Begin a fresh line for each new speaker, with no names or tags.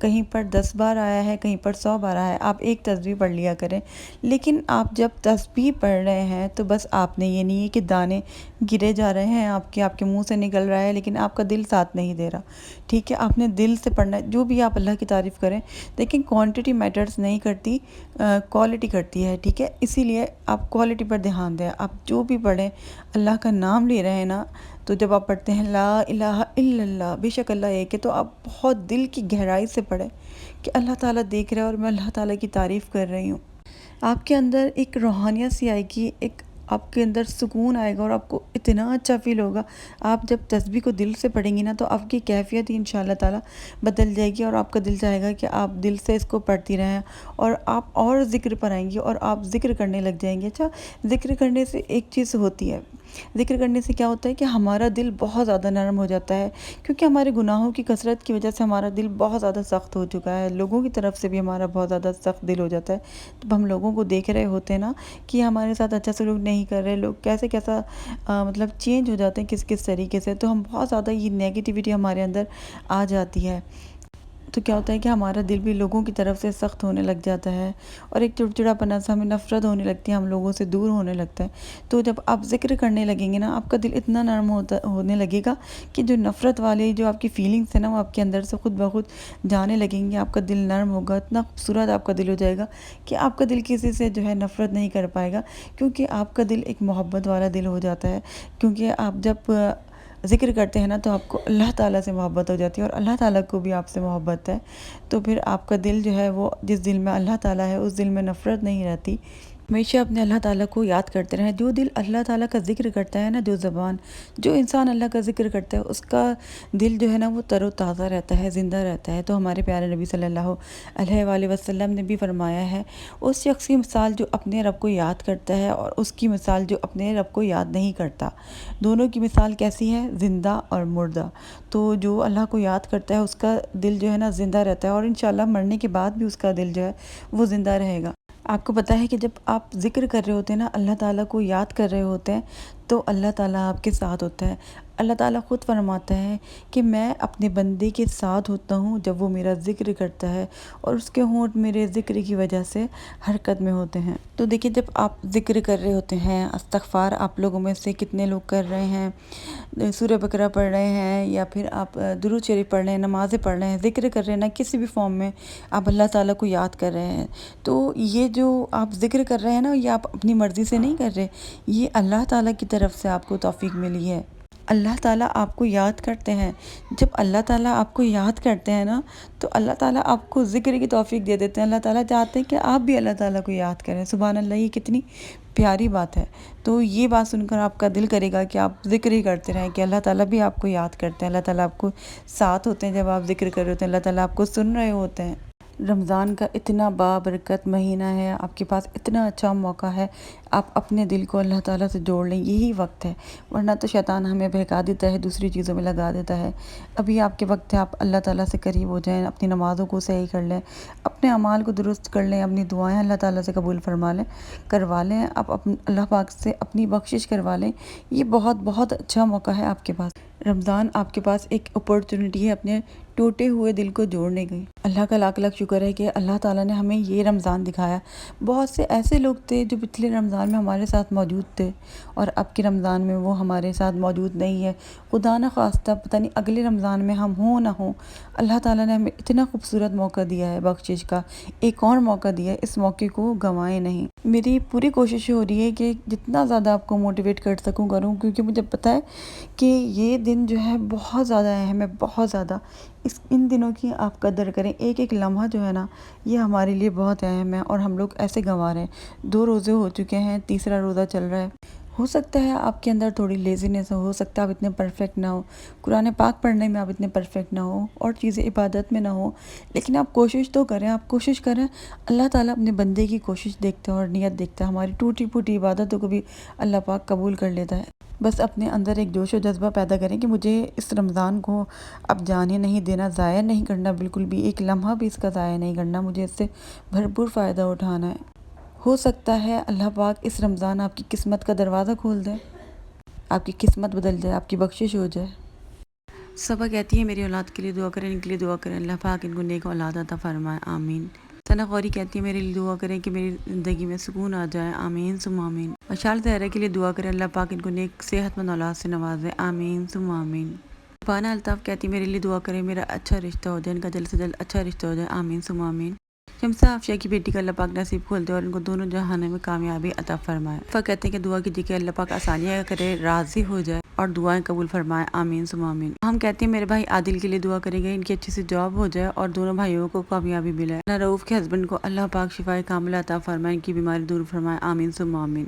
کہیں پر 10 بار آیا ہے، کہیں پر 100 بار آیا ہے، آپ ایک تسبیح پڑھ لیا کریں۔ لیکن آپ جب تسبیح پڑھ رہے ہیں تو بس آپ نے یہ نہیں ہے کہ دانے گرے جا رہے ہیں آپ کے منہ سے نکل رہا ہے لیکن آپ کا دل ساتھ نہیں دے رہا، ٹھیک ہے؟ آپ نے دل سے پڑھنا ہے، جو بھی آپ اللہ کی تعریف کریں، لیکن کوانٹٹی میٹرز نہیں کرتی، کوالٹی کرتی ہے، ٹھیک ہے؟ اسی لیے آپ کوالٹی پر دھیان دیں۔ آپ جو بھی پڑھیں، اللہ کا نام لے رہے ہیں نا، تو جب آپ پڑھتے ہیں لا الہ الا اللہ، بے شک اللہ ایک ہے، تو آپ بہت دل کی گہرائی سے پڑھیں کہ اللہ تعالیٰ دیکھ رہا ہے اور میں اللہ تعالیٰ کی تعریف کر رہی ہوں۔ آپ کے اندر ایک روحانیت سی آئے گی، ایک آپ کے اندر سکون آئے گا اور آپ کو اتنا اچھا فیل ہوگا۔ آپ جب تسبیح کو دل سے پڑھیں گی نا تو آپ کی کیفیت ہی انشاءاللہ تعالیٰ بدل جائے گی اور آپ کا دل چاہے گا کہ آپ دل سے اس کو پڑھتی رہیں اور آپ اور ذکر پر آئیں گی اور آپ ذکر کرنے لگ جائیں گے۔ اچھا، ذکر کرنے سے ایک چیز ہوتی ہے، ذکر کرنے سے کیا ہوتا ہے کہ ہمارا دل بہت زیادہ نرم ہو جاتا ہے، کیونکہ ہمارے گناہوں کی کثرت کی وجہ سے ہمارا دل بہت زیادہ سخت ہو چکا ہے، لوگوں کی طرف سے بھی ہمارا بہت زیادہ سخت دل ہو جاتا ہے۔ تو ہم لوگوں کو دیکھ رہے ہوتے ہیں نا کہ ہمارے ساتھ اچھا سلوک نہیں کر رہے، لوگ کیسا مطلب چینج ہو جاتے ہیں کس طریقے سے، تو ہم بہت زیادہ یہ نیگیٹیوٹی ہمارے اندر آ جاتی ہے، تو کیا ہوتا ہے کہ ہمارا دل بھی لوگوں کی طرف سے سخت ہونے لگ جاتا ہے اور ایک چڑچڑا پنا سا، ہمیں نفرت ہونے لگتی ہے، ہم لوگوں سے دور ہونے لگتا ہے۔ تو جب آپ ذکر کرنے لگیں گے نا، آپ کا دل اتنا نرم ہونے لگے گا کہ جو نفرت والے جو آپ کی فیلنگس ہیں نا، وہ آپ کے اندر سے خود بخود جانے لگیں گے، آپ کا دل نرم ہوگا، اتنا خوبصورت آپ کا دل ہو جائے گا کہ آپ کا دل کسی سے جو ہے نفرت نہیں کر پائے گا، کیونکہ آپ کا دل ایک محبت والا دل ہو جاتا ہے۔ کیونکہ آپ جب ذکر کرتے ہیں نا تو آپ کو اللہ تعالیٰ سے محبت ہو جاتی ہے اور اللہ تعالیٰ کو بھی آپ سے محبت ہے، تو پھر آپ کا دل جو ہے وہ جس دل میں اللہ تعالیٰ ہے اس دل میں نفرت نہیں رہتی۔ ہمیشہ اپنے اللہ تعالیٰ کو یاد کرتے رہیں۔ جو دل اللہ تعالیٰ کا ذکر کرتا ہے نا، جو انسان اللہ کا ذکر کرتا ہے، اس کا دل جو ہے نا وہ تر و تازہ رہتا ہے، زندہ رہتا ہے۔ تو ہمارے پیارے نبی صلی اللہ علیہ وآلہ وسلم نے بھی فرمایا ہے، اس شخص کی مثال جو اپنے رب کو یاد کرتا ہے اور اس کی مثال جو اپنے رب کو یاد نہیں کرتا، دونوں کی مثال کیسی ہے؟ زندہ اور مردہ۔ تو جو اللہ کو یاد کرتا ہے اس کا دل جو ہے نا زندہ رہتا ہے اور انشاءاللہ مرنے کے بعد بھی اس کا دل جو ہے وہ زندہ رہے گا۔ آپ کو پتہ ہے کہ جب آپ ذکر کر رہے ہوتے ہیں نا، اللہ تعالیٰ کو یاد کر رہے ہوتے ہیں، تو اللہ تعالیٰ آپ کے ساتھ ہوتا ہے۔ اللہ تعالیٰ خود فرماتا ہے کہ میں اپنے بندے کے ساتھ ہوتا ہوں جب وہ میرا ذکر کرتا ہے اور اس کے ہونٹ میرے ذکر کی وجہ سے حرکت میں ہوتے ہیں۔ تو دیکھیے، جب آپ ذکر کر رہے ہوتے ہیں، استغفار آپ لوگوں میں سے کتنے لوگ کر رہے ہیں، سورہ بقرہ پڑھ رہے ہیں یا پھر آپ درود شریف پڑھ رہے ہیں، نمازیں پڑھ رہے ہیں، ذکر کر رہے ہیں نا، کسی بھی فارم میں آپ اللہ تعالیٰ کو یاد کر رہے ہیں، تو یہ جو آپ ذکر کر رہے ہیں نا، یہ آپ اپنی مرضی سے نہیں کر رہے، یہ اللہ تعالیٰ کی طرف سے آپ کو توفیق ملی ہے۔ اللہ تعالیٰ آپ کو یاد کرتے ہیں، جب اللہ تعالیٰ آپ کو یاد کرتے ہیں نا تو اللہ تعالیٰ آپ کو ذکر کی توفیق دے دیتے ہیں۔ اللہ تعالیٰ چاہتے ہیں کہ آپ بھی اللہ تعالیٰ کو یاد کریں۔ سبحان اللہ، یہ کتنی پیاری بات ہے۔ تو یہ بات سن کر آپ کا دل کرے گا کہ آپ ذکر ہی کرتے رہیں، کہ اللہ تعالیٰ بھی آپ کو یاد کرتے ہیں، اللہ تعالیٰ آپ کو ساتھ ہوتے ہیں جب آپ ذکر کر رہے ہوتے ہیں، اللہ تعالیٰ آپ کو سن رہے ہوتے ہیں۔ رمضان کا اتنا بابرکت مہینہ ہے، آپ کے پاس اتنا اچھا موقع ہے، آپ اپنے دل کو اللہ تعالیٰ سے جوڑ لیں، یہی وقت ہے، ورنہ تو شیطان ہمیں بہکا دیتا ہے، دوسری چیزوں میں لگا دیتا ہے۔ ابھی آپ کے وقت ہے، آپ اللہ تعالیٰ سے قریب ہو جائیں، اپنی نمازوں کو صحیح کر لیں، اپنے اعمال کو درست کر لیں، اپنی دعائیں اللہ تعالیٰ سے قبول کروا لیں، آپ اللہ پاک سے اپنی بخشش کروا لیں۔ یہ بہت بہت اچھا موقع ہے آپ کے پاس۔ رمضان آپ کے پاس ایک اپورچونٹی ہے اپنے ٹوٹے ہوئے دل کو جوڑنے کی۔ اللہ کا لاکھ لاکھ شکر ہے کہ اللہ تعالیٰ نے ہمیں یہ رمضان دکھایا۔ بہت سے ایسے لوگ تھے جو پچھلے رمضان میں ہمارے ساتھ موجود تھے اور اب کے رمضان میں وہ ہمارے ساتھ موجود نہیں ہے۔ خدا نہ خواستہ پتہ نہیں اگلے رمضان میں ہم ہوں نہ ہوں، اللہ تعالیٰ نے ہمیں اتنا خوبصورت موقع دیا ہے بخشش کا، ایک اور موقع دیا ہے، اس موقع کو گنوائیں نہیں۔ میری پوری کوشش ہو رہی ہے کہ جتنا زیادہ آپ کو موٹیویٹ کر سکوں کروں، کیونکہ مجھے پتہ ہے کہ یہ دن جو ہے بہت زیادہ اہم ہے، بہت زیادہ۔ ان دنوں کی آپ قدر کریں، ایک ایک لمحہ جو ہے نا یہ ہمارے لیے بہت اہم ہے اور ہم لوگ ایسے گنوا رہے ہیں۔ 2 روزے ہو چکے ہیں، تیسرا روزہ چل رہا ہے۔ ہو سکتا ہے آپ کے اندر تھوڑی لیزینس ہو سکتا ہے آپ اتنے پرفیکٹ نہ ہو، قرآن پاک پڑھنے میں آپ اتنے پرفیکٹ نہ ہو اور چیزیں عبادت میں نہ ہو، لیکن آپ کوشش تو کریں، آپ کوشش کریں۔ اللہ تعالیٰ اپنے بندے کی کوشش دیکھتا ہے اور نیت دیکھتا ہے، ہماری ٹوٹی پھوٹی عبادتوں کو بھی اللہ پاک قبول کر لیتا ہے۔ بس اپنے اندر ایک جوش و جذبہ پیدا کریں کہ مجھے اس رمضان کو اب جانے نہیں دینا، ضائع نہیں کرنا، بالکل بھی ایک لمحہ بھی اس کا ضائع نہیں کرنا، مجھے اس سے بھرپور فائدہ اٹھانا ہے۔ ہو سکتا ہے اللہ پاک اس رمضان آپ کی قسمت کا دروازہ کھول دے، آپ کی قسمت بدل جائے، آپ کی بخشش ہو جائے۔ صبا کہتی ہے میری اولاد کے لیے دعا کریں، ان کے لیے دعا کریں، اللہ پاک ان کو نیک اولاد عطا فرمائے، آمین۔ ثنا غوری کہتی ہے میرے لیے دعا کریں کہ میری زندگی میں سکون آ جائے، آمین ثم آمین۔ مشال زہرا کے لیے دعا کریں، اللہ پاک ان کو نیک صحت مند اولاد سے نوازے، آمین ثم آمین۔ بانا الطاف کہتی ہے میرے لیے دعا کریں میرا اچھا رشتہ ہو جائے، ان کا جلد سے جلد اچھا رشتہ ہو جائے، آمین ثم آمین۔ شمسہ افشا کی بیٹی کا اللہ پاک نصیب کھول دے اور ان کو دونوں جہانوں میں کامیابی عطا فرمائے۔ کہتے ہیں کہ دعا کیجیے کہ اللہ پاک آسانیاں کرے، راضی ہو جائے اور دعائیں قبول فرمائے، آمین ثم آمین۔ ہم کہتے ہیں میرے بھائی عادل کے لیے دعا کریں گے، ان کی اچھی سی جاب ہو جائے اور دونوں بھائیوں کو کامیابی ملے۔ رؤوف کے ہسبینڈ کو اللہ پاک شفائے کاملہ عطا فرمائے، ان کی بیماری دور فرمائے، آمین ثم آمین۔